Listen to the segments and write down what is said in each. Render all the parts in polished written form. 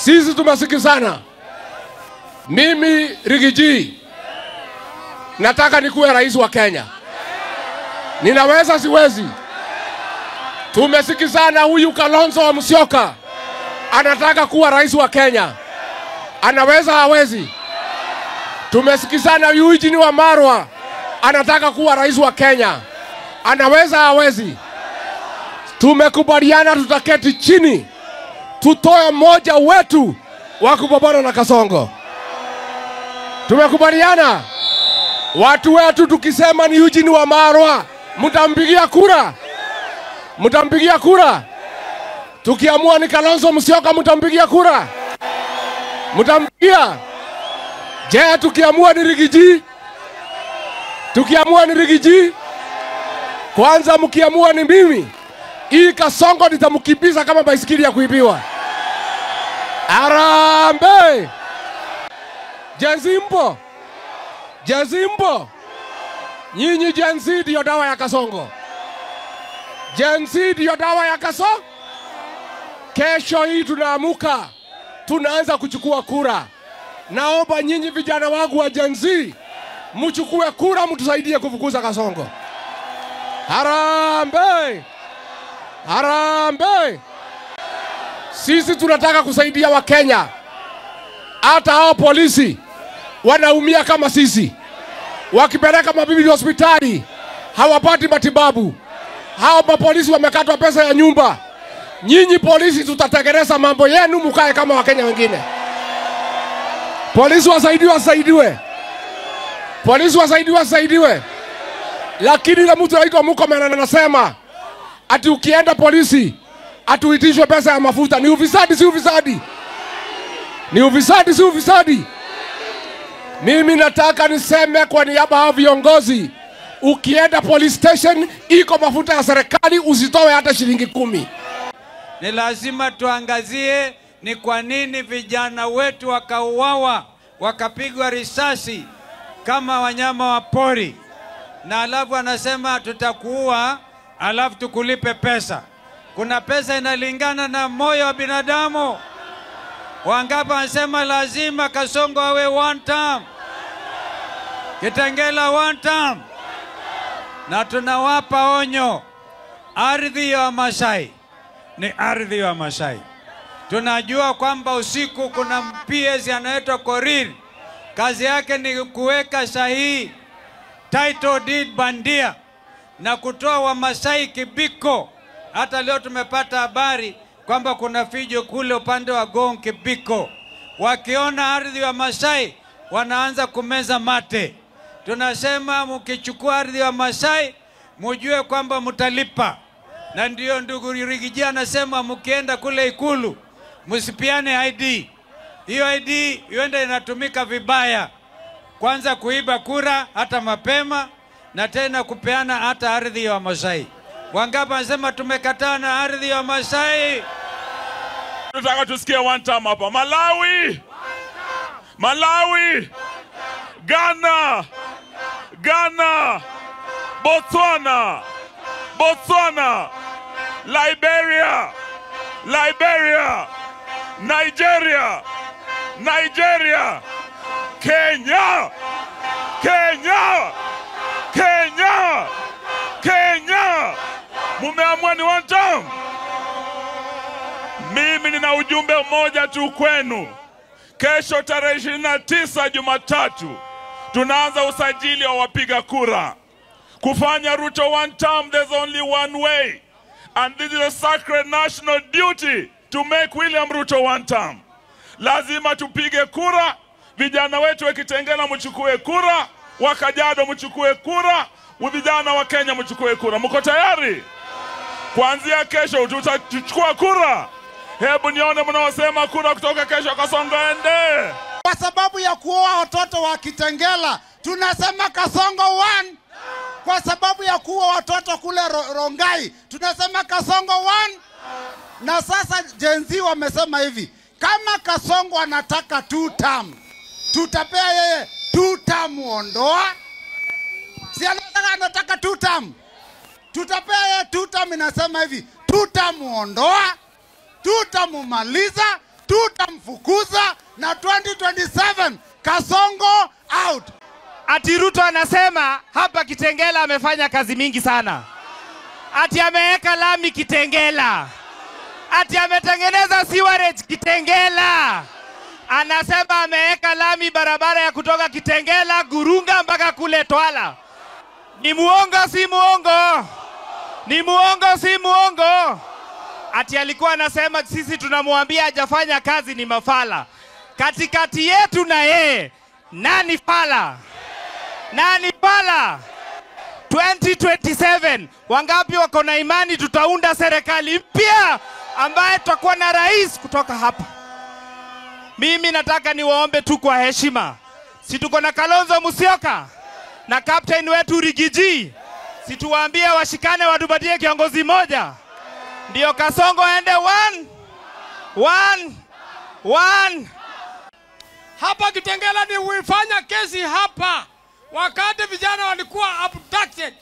Sisi tumesikizana. Mimi Rigiji nataka nikuwe rais wa Kenya. Ninaweza siwezi? Tumesikizana huyu Kalonzo wa Musyoka anataka kuwa rais wa Kenya. Anaweza hawezi? Tumesikizana Eugene wa Marwa anataka kuwa rais wa Kenya. Anaweza hawezi? Tumekubaliana tutaketi chini tutoe mmoja wetu wa kupambana na Kasongo. Tumekubaliana watu wetu tukisema ni Eugene wa Marwa mtampigia kura. Mtampigia kura. Tukiamua ni Kalonzo Musyoka mtampigia kura. Mtampigia. Je, tukiamua ni Rigiji? Tukiamua ni Rigiji? Kwanza mkiamua ni mimi, hii Kasongo nitamkimbiza kama baisikeli ya kuibiwa. Arambe! Jazimbo! Jazimbo! Nyinyi Gen-Z ndio dawa ya Kasongo. Gen-Z ndio dawa ya Kasongo. Kesho hii tunaamuka, tunaanza kuchukua kura. Naomba nyinyi vijana wangu wa Gen-Z mchukue kura, mtusaidie kufukuza Kasongo. Harambe! Harambe! Sisi tunataka kusaidia wa Kenya. Hata hao polisi wanaumia kama sisi. Wakipeleka mabibi hospitali hawapati matibabu. Hao mapolisi wamekatwa pesa ya nyumba. Nyinyi polisi tutatekeleza mambo yenu mkae kama Wakenya wengine. Polisi wasaidiwe. Polisi wasaidiwe. Lakini na mtu anaitwa Mukome anasema ati ukienda polisi atuitishwe pesa ya mafuta. Ni ufisadi si ufisadi? Ni ufisadi si ufisadi? Mimi nataka niseme kwa niaba ya viongozi, ukienda police station iko mafuta ya serikali, usitoe hata shilingi 10. Ni lazima tuangazie ni kwa nini vijana wetu wakauawa, wakapigwa risasi kama wanyama wa pori. Na alafu anasema tutakuua, alafu tukulipe pesa. Kuna pesa inalingana na moyo wa binadamu. Wangapi wanasema lazima Kasongo awe one term, Kitengela one term. Na tunawapa onyo, ardhi ya Masai ni ardhi ya Masai. Tunajua kwamba usiku kuna PS anaitwa Korir, kazi yake ni kuweka sahihi title deed bandia na kutoa wa Masai Kibiko. Hata leo tumepata habari kwamba kuna fijo kule upande wa Gong Kibiko. Wakiona ardhi wa Masai wanaanza kumeza mate. Tunasema mkichukua ardhi wa Masai mujue kwamba mtalipa. Na ndio ndugu Rigiji anasema mkienda kule Ikulu msipiane ID. Hiyo ID yuenda inatumika vibaya. Kwanza kuiba kura hata mapema na tena kupeana hata ardhi ya Masai. Wangapi wanasema tumekataa na ardhi ya Masai? Tunataka tusikie one time hapa. Malawi! Malawi! Ghana! Ghana! Botswana! Botswana! Liberia! Liberia! Nigeria! Nigeria! Kenya! Kenya! Kenya! Kenya! Mumeamua ni one time. Mimi nina ujumbe mmoja tu kwenu. Kesho tarehe 29 Jumatatu tunaanza usajili wa wapiga kura. Kufanya Ruto one term, there's only one way. And this is a sacred national duty to make William Ruto one term. Lazima tupige kura. Vijana wetu wa Kitengela mchukue kura. Wa Kajiado mchukue kura. Vijana wa Kenya mchukue kura. Mko tayari? Kuanzia kesho tutachukua kura. Hebu nione mnaosema kura kutoka kesho Kasongo ende. Kwa sababu ya kuoa watoto wa Kitengela tunasema Kasongo one. Kwa sababu ya kuoa watoto kule Rongai tunasema Kasongo one. Na sasa Gen-Z wamesema hivi, kama Kasongo anataka 2 term, tutapea yeye 2 term ondoa. Si anataka 2 term, tutapea yeye 2 term. Inasema hivi, 2 term ondoa, 2 term maliza, tutamfukuza na 2027 Kasongo out. Ati Ruto anasema hapa Kitengela amefanya kazi mingi sana. Ati ameweka lami Kitengela. Ati ametengeneza sewerage Kitengela. Anasema ameweka lami barabara ya kutoka Kitengela Gurunga mpaka kule Twala. Ni muongo si muongo? Ni muongo si muongo? Ati alikuwa anasema sisi tunamwambia hajafanya kazi ni mafala. Katikati yetu na yeye nani fala? Nani fala? 2027 wangapi wako na imani tutaunda serikali mpya ambaye tutakuwa na rais kutoka hapa? Mimi nataka niwaombe tu kwa heshima. Si tuko na Kalonzo Musyoka na captain wetu Rigiji. Si tuwaambie washikane watupatie kiongozi moja. Ndio Kasongo aende one. Hapa Kitengela ni uifanya kesi hapa. Wakati vijana walikuwa abducted,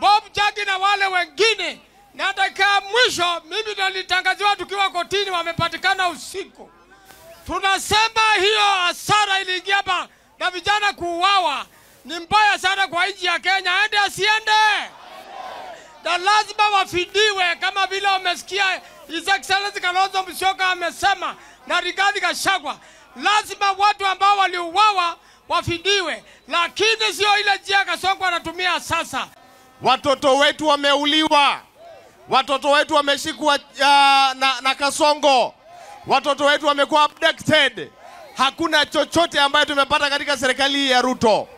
Bob Jagi na wale wengine, na dakika mwisho mimi nilitangaziwa tukiwa kotini wamepatikana usiku. Tunasema hiyo hasara iliingia hapa na vijana kuuawa ni mbaya sana kwa nchi ya Kenya. Aende asiende? Na lazima wafidiwe kama vile umesikia His Excellency Kalonzo Musyoka amesema na Rigathi Gachagua. Lazima watu ambao waliuawa wafidiwe, lakini sio ile njia Kasongo anatumia sasa. Watoto wetu wameuliwa. Watoto wetu wameshikwa na Kasongo. Watoto wetu wamekuwa abducted. Hakuna chochote ambayo tumepata katika serikali ya Ruto.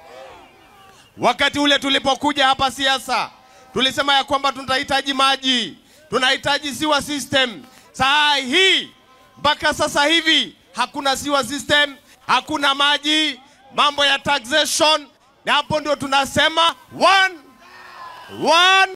Wakati ule tulipokuja hapa siasa, tulisema ya kwamba tunahitaji maji, tunahitaji sewer system. Saa hii mpaka sasa hivi hakuna sewer system, hakuna maji, mambo ya taxation, na hapo ndio tunasema one